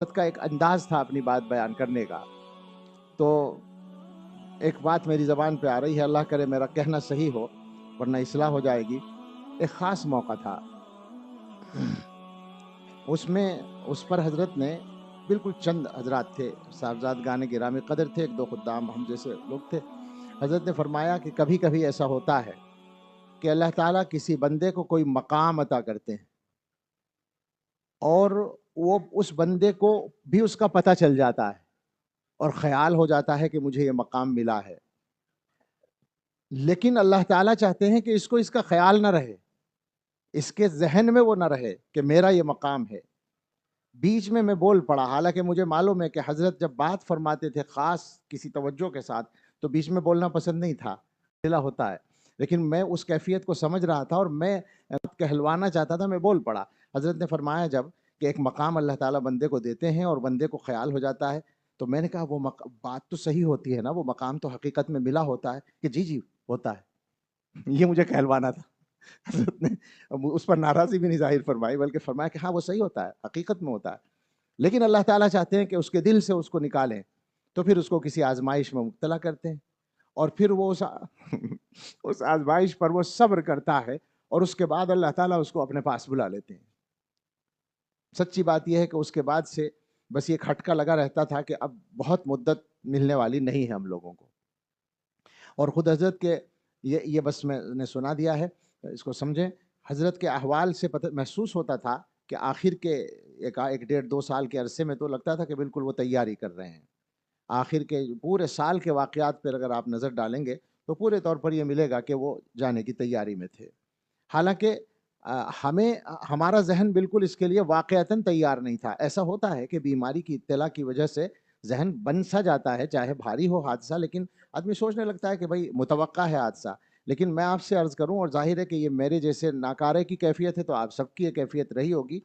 کا ایک انداز تھا اپنی بات بیان کرنے کا. تو ایک بات میری زبان پہ آ رہی ہے، اللہ کرے میرا کہنا صحیح ہو ورنہ اصلاح ہو جائے گی. ایک خاص موقع تھا، اس پر حضرت نے بالکل چند حضرات تھے، صاحبزاد گانے گرامی قدر تھے، ایک دو خدام ہم جیسے لوگ تھے. حضرت نے فرمایا کہ کبھی کبھی ایسا ہوتا ہے کہ اللہ تعالیٰ کسی بندے کو کوئی مقام عطا کرتے ہیں اور وہ اس بندے کو بھی اس کا پتہ چل جاتا ہے اور خیال ہو جاتا ہے کہ مجھے یہ مقام ملا ہے، لیکن اللہ تعالیٰ چاہتے ہیں کہ اس کو اس کا خیال نہ رہے، اس کے ذہن میں وہ نہ رہے کہ میرا یہ مقام ہے. بیچ میں بول پڑا، حالانکہ مجھے معلوم ہے کہ حضرت جب بات فرماتے تھے خاص کسی توجہ کے ساتھ تو بیچ میں بولنا پسند نہیں تھا، دلا ہوتا ہے، لیکن میں اس کیفیت کو سمجھ رہا تھا اور میں کہلوانا چاہتا تھا، میں بول پڑا. حضرت نے فرمایا جب کہ ایک مقام اللہ تعالیٰ بندے کو دیتے ہیں اور بندے کو خیال ہو جاتا ہے، تو میں نے کہا وہ بات تو صحیح ہوتی ہے نا، وہ مقام تو حقیقت میں ملا ہوتا ہے کہ جی ہوتا ہے. یہ مجھے کہلوانا تھا. حضرت نے اس پر ناراضی بھی نہیں ظاہر فرمائی، بلکہ فرمایا کہ ہاں وہ صحیح ہوتا ہے، حقیقت میں ہوتا ہے، لیکن اللہ تعالیٰ چاہتے ہیں کہ اس کے دل سے اس کو نکالیں، تو پھر اس کو کسی آزمائش میں مبتلا کرتے ہیں اور پھر وہ اس آزمائش پر وہ صبر کرتا ہے اور اس کے بعد اللہ تعالیٰ اس کو اپنے پاس بلا لیتے ہیں. سچی بات یہ ہے کہ اس کے بعد سے بس یہ کھٹکا لگا رہتا تھا کہ اب بہت مدت ملنے والی نہیں ہے ہم لوگوں کو. اور خود حضرت کے یہ بس میں نے سنا دیا ہے، اس کو سمجھیں. حضرت کے احوال سے محسوس ہوتا تھا کہ آخر کے ایک ڈیڑھ دو سال کے عرصے میں تو لگتا تھا کہ بالکل وہ تیاری کر رہے ہیں. آخر کے پورے سال کے واقعات پر اگر آپ نظر ڈالیں گے تو پورے طور پر یہ ملے گا کہ وہ جانے کی تیاری میں تھے. حالانکہ ہمارا ذہن بالکل اس کے لیے واقعتاً تیار نہیں تھا. ایسا ہوتا ہے کہ بیماری کی اطلاع کی وجہ سے ذہن بن سا جاتا ہے، چاہے بھاری ہو حادثہ، لیکن آدمی سوچنے لگتا ہے کہ بھائی متوقع ہے حادثہ. لیکن میں آپ سے عرض کروں، اور ظاہر ہے کہ یہ میرے جیسے ناکارے کی کیفیت ہے تو آپ سب کی یہ کیفیت رہی ہوگی،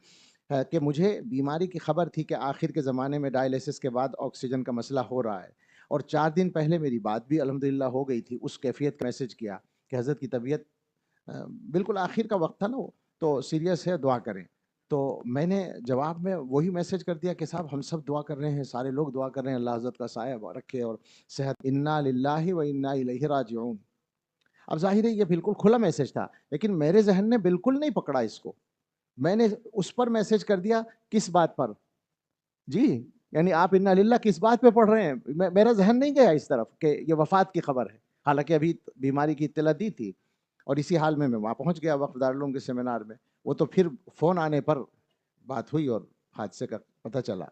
کہ مجھے بیماری کی خبر تھی کہ آخر کے زمانے میں ڈائلیسس کے بعد آکسیجن کا مسئلہ ہو رہا ہے، اور 4 دن پہلے میری بات بھی الحمدللہ ہو گئی تھی. اس کیفیت کا میسج کیا کہ حضرت کی طبیعت بالکل آخر کا وقت تھا نا، وہ تو سیریس ہے، دعا کریں. تو میں نے جواب میں وہی میسج کر دیا کہ صاحب ہم سب دعا کر رہے ہیں، سارے لوگ دعا کر رہے ہیں، اللہ حضرت کا سایہ رکھے اور صحت. انا للہ و انا الیہ راجعون. اب ظاہر ہے یہ بالکل کھلا میسج تھا، لیکن میرے ذہن نے بالکل نہیں پکڑا اس کو. میں نے اس پر میسج کر دیا، کس بات پر؟ جی یعنی آپ انا للہ کس بات پہ پڑھ رہے ہیں؟ میرا ذہن نہیں گیا اس طرف کہ یہ وفات کی خبر ہے، حالانکہ ابھی بیماری کی اطلاع دی تھی. اور اسی حال میں وہاں پہنچ گیا وقف دارالعلوم کے سیمینار میں. وہ تو پھر فون آنے پر بات ہوئی اور حادثے کا پتہ چلا.